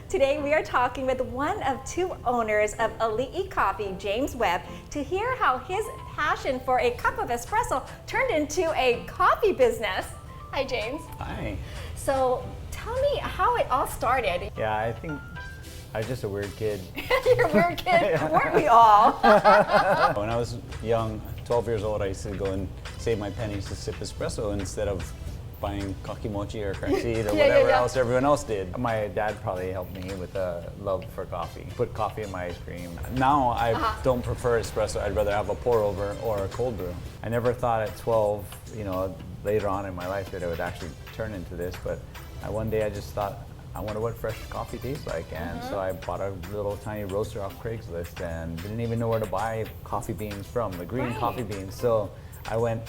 Today we are talking with one of two owners of Ali'i Coffee, James Webb, to hear how his passion for a cup of espresso turned into a coffee business. Hi, James. Hi. So tell me how it all started. Yeah, I think I was just a weird kid. You're a weird kid, weren't we all? When I was young, 12 years old, I used to go and save my pennies to sip espresso instead of buying kakimochi or crackseed or whatever else everyone else did. My dad probably helped me with a love for coffee. Put coffee in my ice cream. Now I don't prefer espresso. I'd rather have a pour over or a cold brew. I never thought at 12, later on in my life that it would actually turn into this, but one day I just thought, I wonder what fresh coffee tastes like, and so I bought a little tiny roaster off Craigslist and didn't even know where to buy coffee beans from, the green coffee beans. So I went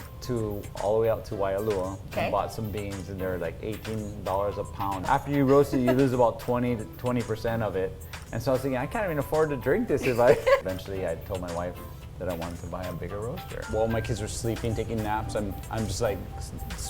all the way out to Waialua and bought some beans, and they're like $18 a pound. After you roast it, you lose about 20% of it. And so I was thinking, I can't even afford to drink this if I... Eventually, I told my wife that I wanted to buy a bigger roaster. While my kids were sleeping, taking naps, I'm just like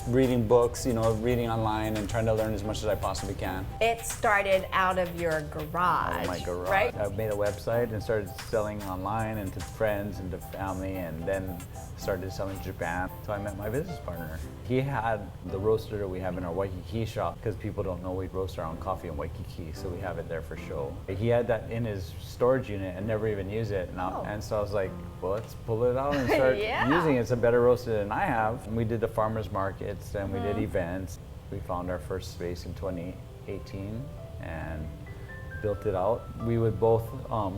reading books, reading online and trying to learn as much as I possibly can. It started out of your garage, Out of my garage. right? I made a website and started selling online and to friends and to family, and then started selling to Japan. So I met my business partner. He had the roaster that we have in our Waikiki shop, because people don't know we roast our own coffee in Waikiki, so we have it there for show. He had that in his storage unit and never even used it. And so I was like, well, let's pull it out and start using it. It's a better roaster than I have. And we did the farmers markets and we did events. We found our first space in 2018 and built it out. We would both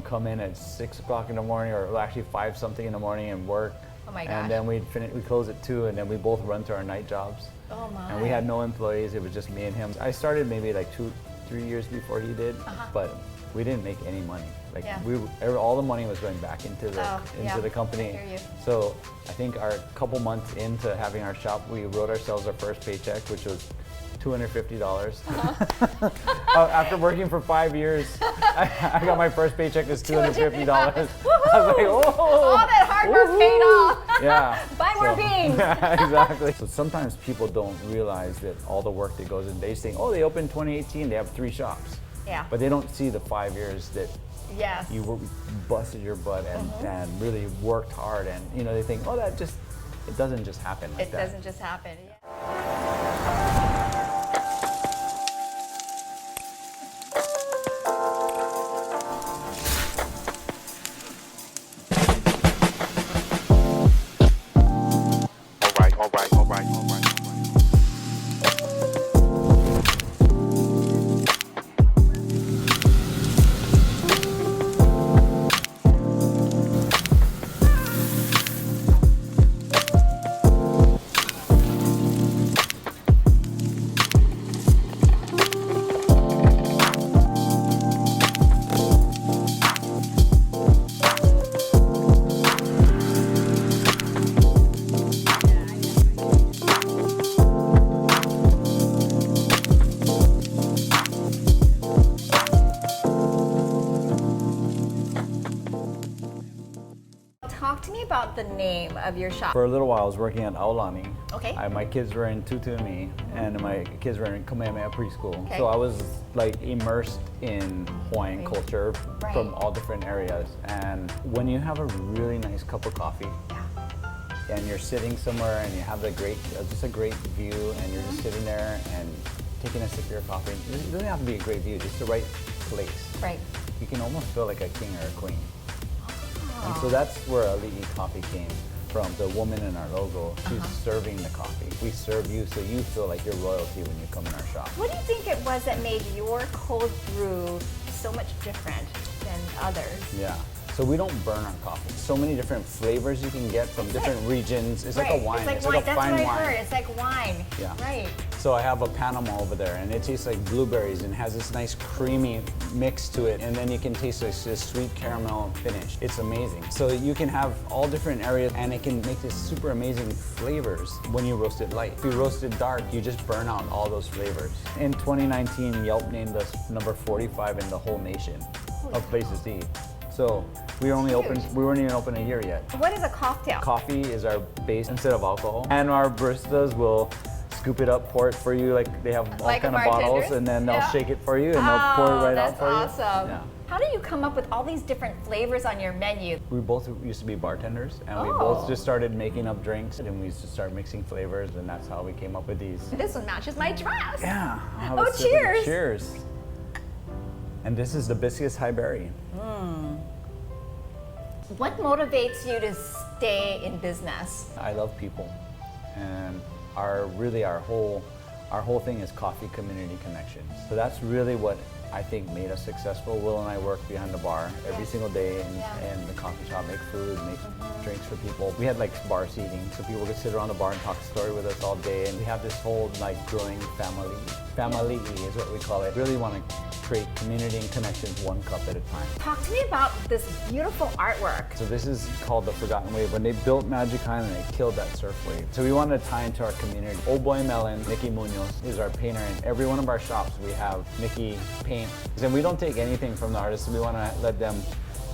come in at 6 o'clock in the morning, or actually 5 something in the morning, and work. Oh my gosh. And then we'd close at 2, and then we both run to our night jobs. Oh my. And we had no employees, it was just me and him. I started maybe like 2-3 years before he did, but we didn't make any money. Like all the money was going back into the company. I hear you. So I think our couple months into having our shop, we wrote ourselves our first paycheck, which was $250. After working for 5 years, I got my first paycheck was $250. I was like, oh! All that hard work paid off. Yeah. Buy more beans. Exactly. So sometimes people don't realize that all the work that goes in. They think, oh, they opened 2018, they have 3 shops. Yeah. But they don't see the 5 years that you busted your butt and really worked hard, and they think, oh, it doesn't just happen like that. It doesn't just happen. All right. Talk to me about the name of your shop. For a little while, I was working at Aulani. Okay. My kids were in Tutumi, and my kids were in Kamehameha preschool. So I was like immersed in Hawaiian culture from all different areas. And when you have a really nice cup of coffee, and you're sitting somewhere and you have just a great view, and you're just sitting there and taking a sip of your coffee. It doesn't have to be a great view, just the right place. Right. You can almost feel like a king or a queen. And so that's where Ali'i Coffee came from, the woman in our logo. She's serving the coffee. We serve you so you feel like you're royalty when you come in our shop. What do you think it was that made your cold brew so much different than others? Yeah. So we don't burn our coffee. So many different flavors you can get from different regions. It's like a wine. It's like a fine wine. That's what I heard. It's like wine. Yeah. Right. So I have a Panama over there, and it tastes like blueberries and has this nice creamy mix to it, and then you can taste this sweet caramel finish. It's amazing. So you can have all different areas, and it can make this super amazing flavors when you roast it light. If you roast it dark, you just burn out all those flavors. In 2019, Yelp named us number 45 in the whole nation of places to eat. So we weren't even open a year yet. What is a cocktail? Coffee is our base instead of alcohol, and our baristas will scoop it up, pour it for you. Like they have all Like kind of bottles, bartenders? and then they'll Yeah. shake it for you, and they'll pour it right out that's for you. awesome. Yeah. How do you come up with all these different flavors on your menu? We both used to be bartenders, and we Oh. both just started making up drinks, and we used to start mixing flavors, and that's how we came up with these. This one matches my dress. Yeah. I'll have Oh, a sip of it. cheers. Cheers. And this is the hibiscus highberry. What motivates you to stay in business? I love people, and our whole thing is coffee community connections. So that's really what I think made us successful. Will and I work behind the bar every single day in the coffee shop, make food, make drinks for people. We had like bar seating, so people could sit around the bar and talk story with us all day. And we have this whole like growing family. Family is what we call it. Really want to create community and connections one cup at a time. Talk to me about this beautiful artwork. So this is called the Forgotten Wave. When they built Magic Island, they killed that surf wave. So we wanted to tie into our community. Old Boy Melon, Mickey Munoz, is our painter. In every one of our shops, we have Mickey paint. And we don't take anything from the artists. We want to let them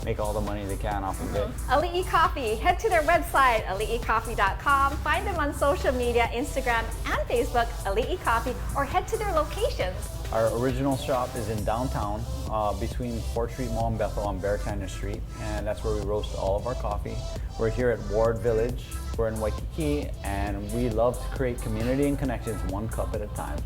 make all the money they can off of it. Ali'i Coffee. Head to their website, ali'icoffee.com. Find them on social media, Instagram and Facebook, Ali'i Coffee, or head to their locations. Our original shop is in downtown, between 4th Street Mall and Bethel on Bear Canyon Street, and that's where we roast all of our coffee. We're here at Ward Village. We're in Waikiki, and we love to create community and connections one cup at a time.